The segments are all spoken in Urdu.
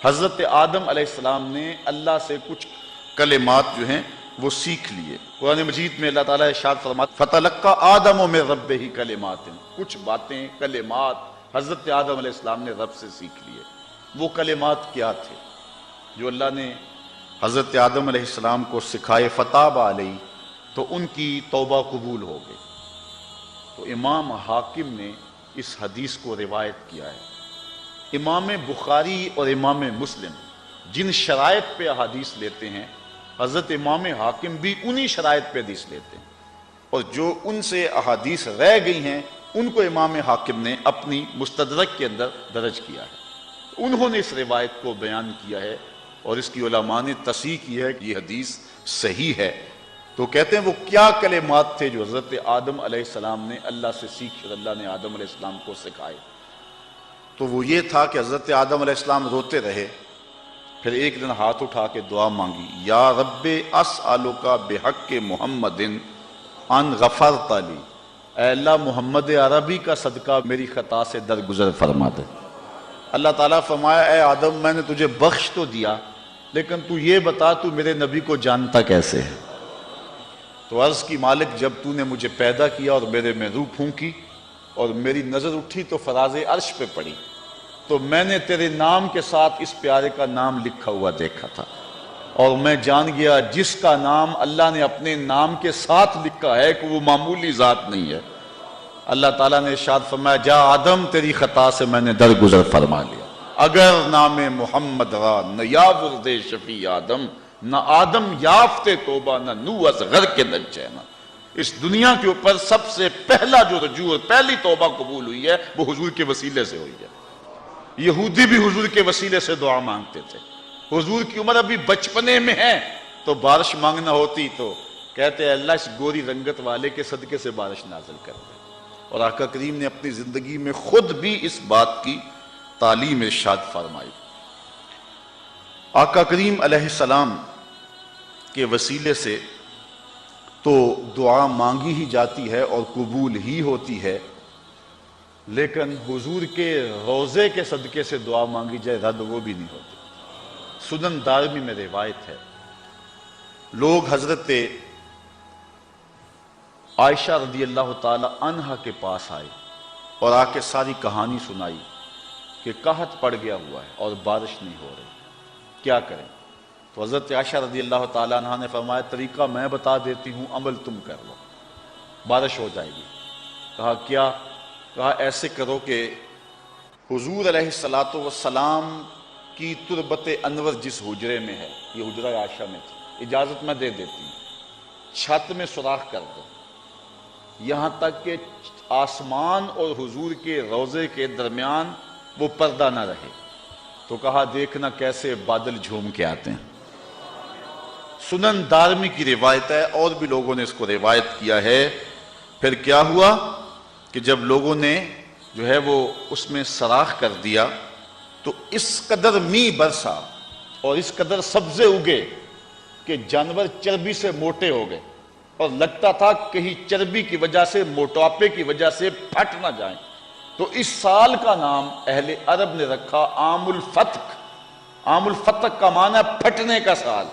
حضرت آدم علیہ السلام نے اللہ سے کچھ کلمات جو ہیں وہ سیکھ لیے۔ قرآن مجید میں اللہ تعالیٰ ارشاد فرماتا فَتَلَقَّى آدَمُ مِن رَبِّهِ کلمات، کچھ باتیں کلمات حضرت آدم علیہ السلام نے رب سے سیکھ لیے۔ وہ کلمات کیا تھے جو اللہ نے حضرت آدم علیہ السلام کو سکھائے؟ فتاب علیہ، تو ان کی توبہ قبول ہو گئی۔ تو امام حاکم نے اس حدیث کو روایت کیا ہے۔ امام بخاری اور امام مسلم جن شرائط پہ احادیث لیتے ہیں، حضرت امام حاکم بھی انہی شرائط پہ حدیث لیتے ہیں، اور جو ان سے احادیث رہ گئی ہیں ان کو امام حاکم نے اپنی مستدرک کے اندر درج کیا ہے۔ انہوں نے اس روایت کو بیان کیا ہے اور اس کی علماء نے تصحیح کی ہے کہ یہ حدیث صحیح ہے۔ تو کہتے ہیں وہ کیا کلمات تھے جو حضرت آدم علیہ السلام نے اللہ سے سیکھ اور اللہ نے آدم علیہ السلام کو سکھائے؟ تو وہ یہ تھا کہ حضرت آدم علیہ السلام روتے رہے، پھر ایک دن ہاتھ اٹھا کے دعا مانگی، یا رب اسألک بحق محمد ان غفرت لی، اے اللہ محمد عربی کا صدقہ میری خطا سے درگزر فرما دے۔ اللہ تعالیٰ فرمایا اے آدم میں نے تجھے بخش تو دیا، لیکن تو یہ بتا تو میرے نبی کو جانتا کیسے ہے؟ تو عرض کی مالک جب تو نے مجھے پیدا کیا اور میرے میں روح پھونکی اور میری نظر اٹھی تو فراز عرش پہ پڑی، تو میں نے تیرے نام کے ساتھ اس پیارے کا نام لکھا ہوا دیکھا تھا، اور میں جان گیا جس کا نام اللہ نے اپنے نام کے ساتھ لکھا ہے کہ وہ معمولی ذات نہیں ہے۔ اللہ تعالیٰ نے ارشاد فرمایا جا آدم تیری خطا سے میں نے درگزر فرما لیا، اگر نام محمد را نہ یاورد شفیع آدم، نہ آدم یافتے توبہ نہ نو از غر کے نجینا۔ اس دنیا کے اوپر سب سے پہلا جو رجوع پہلی توبہ قبول ہوئی ہے وہ حضور کے وسیلے سے ہوئی ہے۔ یہودی بھی حضور کے وسیلے سے دعا مانگتے تھے۔ حضور کی عمر ابھی بچپنے میں ہے تو بارش مانگنا ہوتی تو کہتے ہیں اللہ اس گوری رنگت والے کے صدقے سے بارش نازل کر دے، اور آقا کریم نے اپنی زندگی میں خود بھی اس بات کی تعلیم ارشاد فرمائی۔ آقا کریم علیہ السلام کے وسیلے سے تو دعا مانگی ہی جاتی ہے اور قبول ہی ہوتی ہے، لیکن حضور کے روضے کے صدقے سے دعا مانگی جائے رد وہ بھی نہیں ہوتی۔ سنن دارمی میں روایت ہے، لوگ حضرت عائشہ رضی اللہ تعالی عنہا کے پاس آئے اور آ کے ساری کہانی سنائی کہ قحط پڑ گیا ہوا ہے اور بارش نہیں ہو رہی، کیا کریں؟ تو حضرت عائشہ رضی اللہ تعالی عنہا نے فرمایا طریقہ میں بتا دیتی ہوں، عمل تم کر لو، بارش ہو جائے گی۔ کہا کیا؟ کہا ایسے کرو کہ حضور علیہ السلام کی تربت انور جس حجرے میں ہے، یہ حجرہ عائشہ میں تھی، اجازت میں دے دیتی ہوں، چھت میں سوراخ کر دو یہاں تک کہ آسمان اور حضور کے روضے کے درمیان وہ پردہ نہ رہے۔ تو کہا دیکھنا کیسے بادل جھوم کے آتے ہیں۔ سنن دارمی کی روایت ہے، اور بھی لوگوں نے اس کو روایت کیا ہے۔ پھر کیا ہوا کہ جب لوگوں نے جو ہے وہ اس میں سراخ کر دیا تو اس قدر می برسا اور اس قدر سبزے اگے کہ جانور چربی سے موٹے ہو گئے، اور لگتا تھا کہیں چربی کی وجہ سے موٹاپے کی وجہ سے پھٹ نہ جائیں۔ تو اس سال کا نام اہل عرب نے رکھا عام الفتق۔ عام الفتق کا معنی ہے پھٹنے کا سال،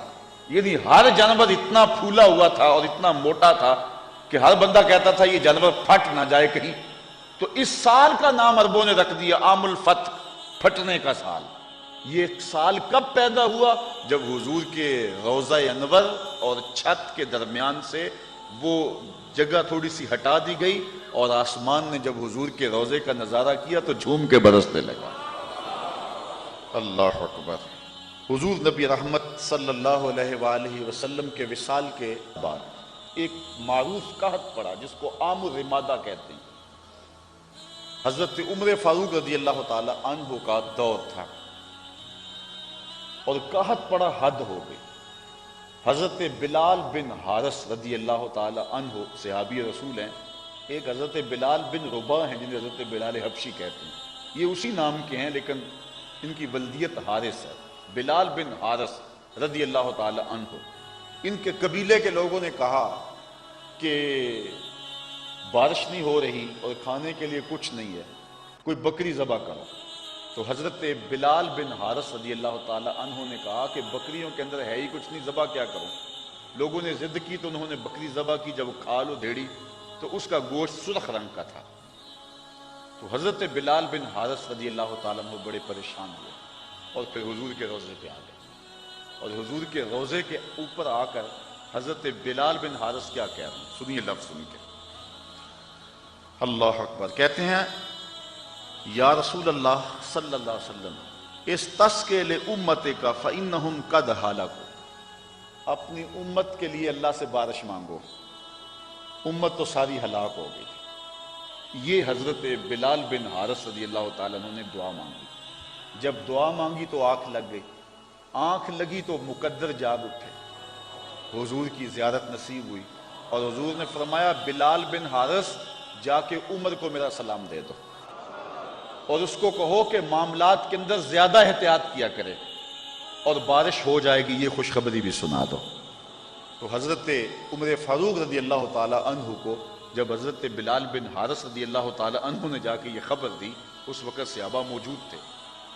یعنی ہر جانور اتنا پھولا ہوا تھا اور اتنا موٹا تھا کہ ہر بندہ کہتا تھا یہ جانور پھٹ نہ جائے کہیں۔ تو اس سال کا نام عربوں نے رکھ دیا عام الفتق، پھٹنے کا سال۔ یہ سال کب پیدا ہوا؟ جب حضور کے روضہ انور اور چھت کے درمیان سے وہ جگہ تھوڑی سی ہٹا دی گئی اور آسمان نے جب حضور کے روضے کا نظارہ کیا تو جھوم کے برسنے لگا۔ اللہ اکبر۔ حضور نبی رحمت صلی اللہ علیہ وآلہ وسلم کے وصال کے بعد ایک معروف قحط پڑا جس کو عام الرمادہ کہتے ہیں۔ حضرت عمر فاروق رضی اللہ تعالی عنہ کا دور تھا اور قحط پڑا، حد ہو گئی۔ حضرت بلال بن حارث رضی اللہ تعالی عنہ صحابی رسول ہیں، ایک حضرت بلال بن رباح ہیں جنہیں حضرت بلال حبشی کہتے ہیں، یہ اسی نام کے ہیں لیکن ان کی ولدیت حارث ہے۔ بلال بن حارث رضی اللہ تعالی عنہ، ان کے قبیلے کے لوگوں نے کہا کہ بارش نہیں ہو رہی اور کھانے کے لیے کچھ نہیں ہے، کوئی بکری ذبح کرو۔ تو حضرت بلال بن حارث رضی اللہ تعالی عنہ نے کہا کہ بکریوں کے اندر ہے ہی کچھ نہیں، ذبح کیا کروں؟ لوگوں نے ضد کی تو انہوں نے بکری ذبح کی، جب کھال و دھیڑی تو اس کا گوشت سرخ رنگ کا تھا۔ تو حضرت بلال بن حارث رضی اللہ تعالیٰ عنہ بڑے پریشان ہوئے اور پھر حضور کے روضے پہ آ گئے، اور حضور کے روضے کے اوپر آ کر حضرت بلال بن حارث کیا کہہ رہے ہیں، سنیے لفظ سن کے، اللہ اکبر، کہتے ہیں یا رسول اللہ صلی اللہ علیہ وسلم استسقِ لأمتک فإنہم قد ہلکوا، اپنی امت کے لیے اللہ سے بارش مانگو، امت تو ساری ہلاک ہو گئی۔ یہ حضرت بلال بن حارث رضی اللہ تعالیٰ عنہ نے دعا مانگی، جب دعا مانگی تو آنکھ لگ گئی، آنکھ لگی تو مقدر جاگ اٹھے، حضور کی زیارت نصیب ہوئی، اور حضور نے فرمایا بلال بن حارث جا کے عمر کو میرا سلام دے دو، اور اس کو کہو کہ معاملات کے اندر زیادہ احتیاط کیا کرے، اور بارش ہو جائے گی، یہ خوشخبری بھی سنا دو۔ تو حضرت عمر فاروق رضی اللہ تعالی عنہ کو جب حضرت بلال بن حارث رضی اللہ تعالی عنہ نے جا کے یہ خبر دی، اس وقت صحابہ موجود تھے،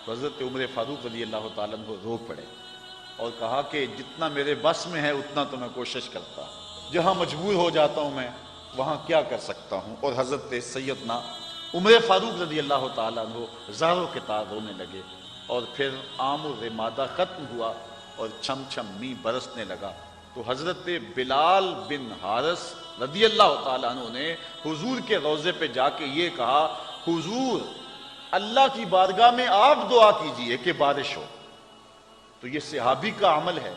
تو حضرت عمر فاروق رضی اللہ تعالی عنہ رو پڑے اور کہا کہ جتنا میرے بس میں ہے اتنا تو میں کوشش کرتا ہوں، جہاں مجبور ہو جاتا ہوں میں وہاں کیا کر سکتا ہوں۔ اور حضرت سیدنا عمر فاروق رضی اللہ تعالیٰ عنہ زاروں کے تار رونے لگے، اور پھر عام الرمادہ ختم ہوا اور چھم چھم می برسنے لگا۔ تو حضرت بلال بن حارث رضی اللہ تعالیٰ عنہ نے حضور کے روضے پہ جا کے یہ کہا، حضور اللہ کی بارگاہ میں آپ دعا کیجئے کہ بارش ہو۔ تو یہ صحابی کا عمل ہے،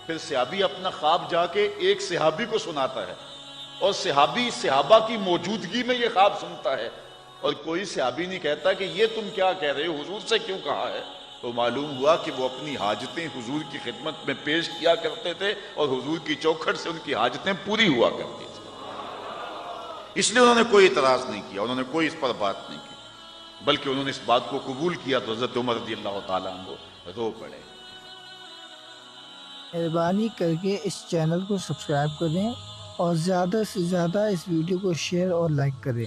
پھر صحابی اپنا خواب جا کے ایک صحابی کو سناتا ہے، اور صحابی صحابہ کی موجودگی میں یہ خواب سنتا ہے، اور کوئی صحابی نہیں کہتا کہ یہ تم کیا کہہ رہے ہو، حضور سے کیوں کہا ہے؟ تو معلوم ہوا کہ وہ اپنی حاجتیں حضور کی خدمت میں پیش کیا کرتے تھے، اور حضور کی چوکھٹ سے ان کی حاجتیں پوری ہوا کرتی تھی، اس لیے انہوں نے کوئی اعتراض نہیں کیا، انہوں نے کوئی اس پر بات نہیں کی، بلکہ انہوں نے اس بات کو قبول کیا۔ تو حضرت عمر رضی اللہ تعالیٰ عنہ رو پڑے۔ مہربانی کر کے اس چینل کو سبسکرائب کریں اور زیادہ سے زیادہ اس ویڈیو کو شیئر اور لائک کریں۔